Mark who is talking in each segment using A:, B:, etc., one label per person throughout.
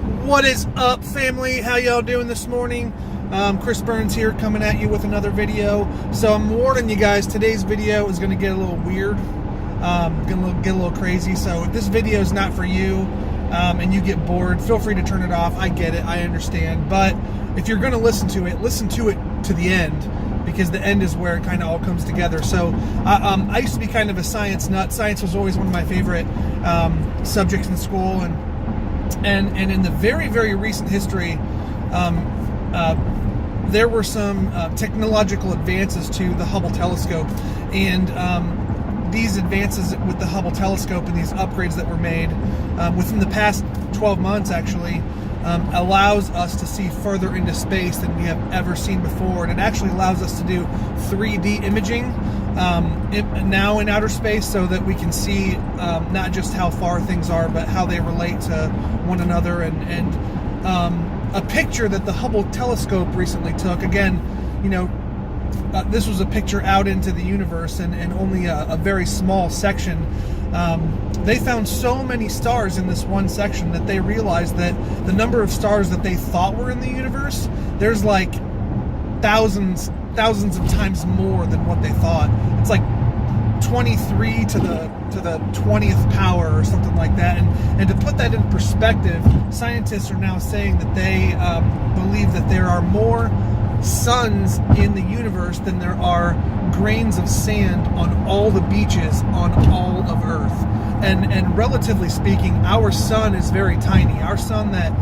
A: What is up, family? How y'all doing this morning? Chris Burns here, coming at you with another video. So I'm warning you guys, today's video is going to get a little weird, get a little crazy. So if this video is not for you and you get bored, feel free to turn it off. I get it, I understand. But if you're going to listen to it to the end, because the end is where it kind of all comes together. So I used to be kind of a science nut. Science was always one of my favorite subjects in school, and in the very, very recent history, there were some technological advances to the Hubble telescope, and these advances with the Hubble telescope and these upgrades that were made within the past 12 months actually allows us to see further into space than we have ever seen before, and it actually allows us to do 3D imaging now in outer space, so that we can see not just how far things are, but how they relate to one another. And a picture that the Hubble telescope recently took, again, you know, this was a picture out into the universe and only a very small section. They found so many stars in this one section that they realized that the number of stars that they thought were in the universe, there's like thousands of times more than what they thought. It's like 23 to the 20th power or something like that. And to put that in perspective, scientists are now saying that they believe that there are more suns in the universe than there are grains of sand on all the beaches on all of Earth. And relatively speaking, our sun is very tiny. Our sun that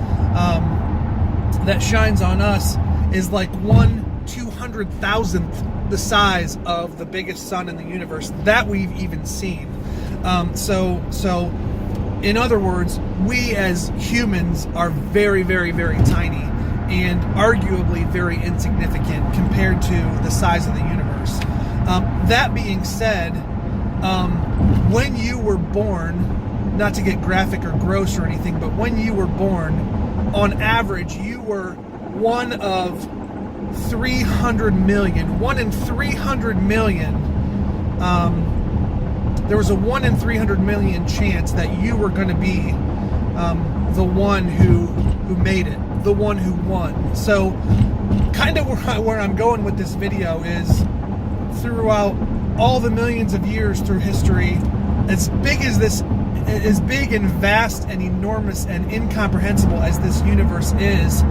A: shines on us is like 1/200,000th the size of the biggest sun in the universe that we've even seen. So in other words, we as humans are very, very, very tiny, and arguably very insignificant compared to the size of the universe. That being said, when you were born, not to get graphic or gross or anything, but when you were born, on average, you were one of 300 million. 1 in 300 million. There was a 1 in 300 million chance that you were going to be the one who made it, the one who won. So kind of where I'm going with this video is, throughout all the millions of years through history, as big and vast and enormous and incomprehensible as this universe is,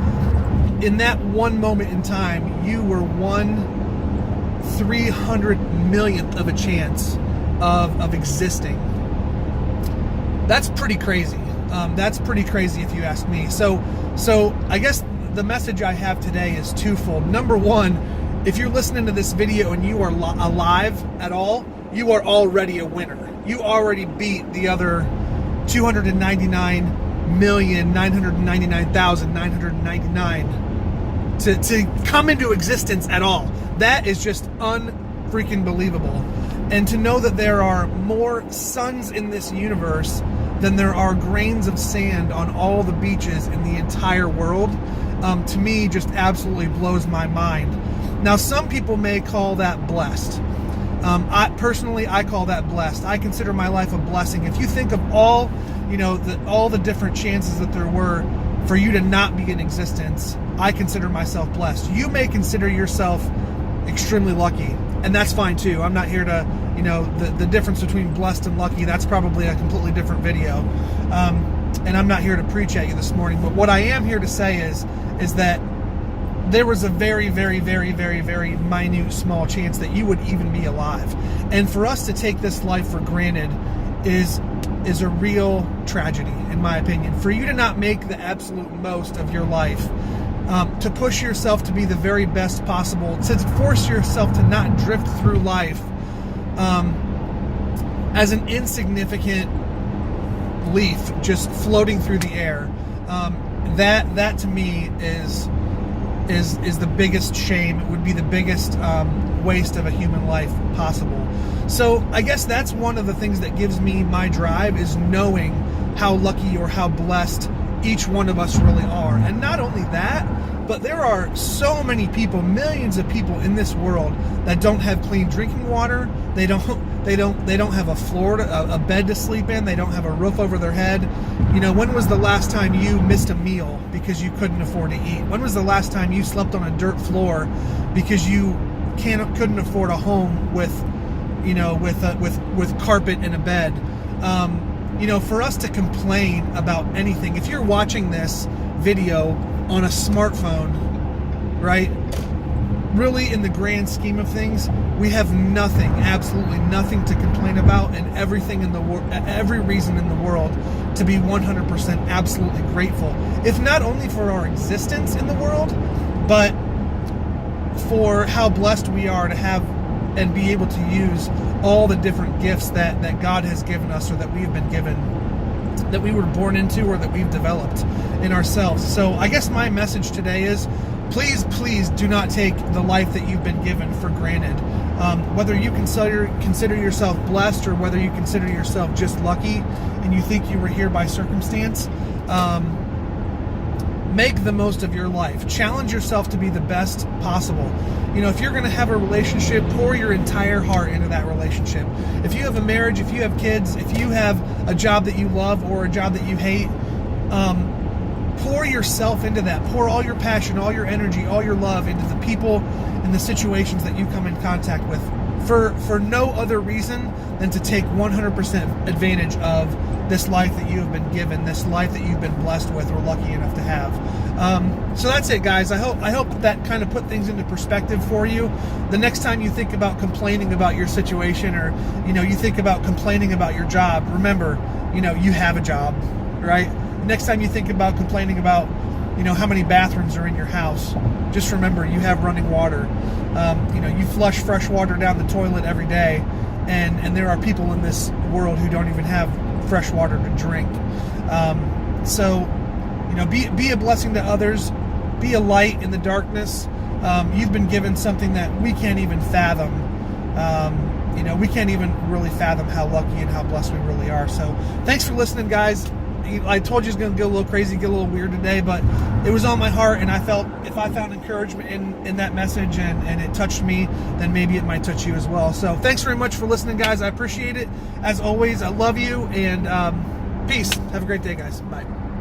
A: in that one moment in time, you were 1/300 millionth of a chance of existing. That's pretty crazy. That's pretty crazy if you ask me. So I guess the message I have today is twofold. Number one, if you're listening to this video and you are alive at all, you are already a winner. You already beat the other 299,999,999 to come into existence at all. That is just unfreaking believable. And to know that there are more suns in this universe than there are grains of sand on all the beaches in the entire world, to me just absolutely blows my mind. Now, some people may call that blessed. I call that blessed. I consider my life a blessing. If you think of all the different chances that there were for you to not be in existence, I consider myself blessed. You may consider yourself extremely lucky, and that's fine too. I'm not here to, the difference between blessed and lucky, that's probably a completely different video. And I'm not here to preach at you this morning, but what I am here to say is that there was a very, very, very, very, very minute, small chance that you would even be alive. And for us to take this life for granted is a real tragedy, in my opinion. For you to not make the absolute most of your life, to push yourself to be the very best possible, to force yourself to not drift through life as an insignificant leaf just floating through the air, that to me is the biggest shame. It would be the biggest waste of a human life possible. So I guess that's one of the things that gives me my drive, is knowing how lucky or how blessed each one of us really are. And not only that, but there are so many people, millions of people in this world that don't have clean drinking water, They don't have a floor, a bed to sleep in. They don't have a roof over their head. You know, when was the last time you missed a meal because you couldn't afford to eat? When was the last time you slept on a dirt floor because you couldn't afford a home with, you know, with carpet and a bed? You know, for us to complain about anything, if you're watching this video on a smartphone, right? Really, in the grand scheme of things, we have nothing, absolutely nothing to complain about, and everything in the every reason in the world to be 100% absolutely grateful. If not only for our existence in the world, but for how blessed we are to have and be able to use all the different gifts that God has given us, or that we have been given, that we were born into, or that we've developed in ourselves. So I guess my message today is, please do not take the life that you've been given for granted. Whether you consider yourself blessed, or whether you consider yourself just lucky and you think you were here by circumstance, make the most of your life. Challenge yourself to be the best possible. You know, if you're going to have a relationship, pour your entire heart into that relationship. If you have a marriage, if you have kids, if you have a job that you love or a job that you hate, pour yourself into that. Pour all your passion, all your energy, all your love into the people and the situations that you come in contact with, for no other reason than to take 100% advantage of this life that you have been given, this life that you've been blessed with or lucky enough to have. So that's it, guys. I hope that kind of put things into perspective for you. The next time you think about complaining about your situation, or, you know, you think about complaining about your job, remember, you know, you have a job, right? Next time you think about complaining about, you know, how many bathrooms are in your house, just remember you have running water. You know, you flush fresh water down the toilet every day, and there are people in this world who don't even have fresh water to drink. So, you know, be a blessing to others. Be a light in the darkness. You've been given something that we can't even fathom. You know, we can't even really fathom how lucky and how blessed we really are. So thanks for listening, guys. I told you it's going to get a little crazy, get a little weird today, but it was on my heart, and I felt if I found encouragement in that message and it touched me, then maybe it might touch you as well. So thanks very much for listening, guys. I appreciate it. As always, I love you, and peace. Have a great day, guys. Bye.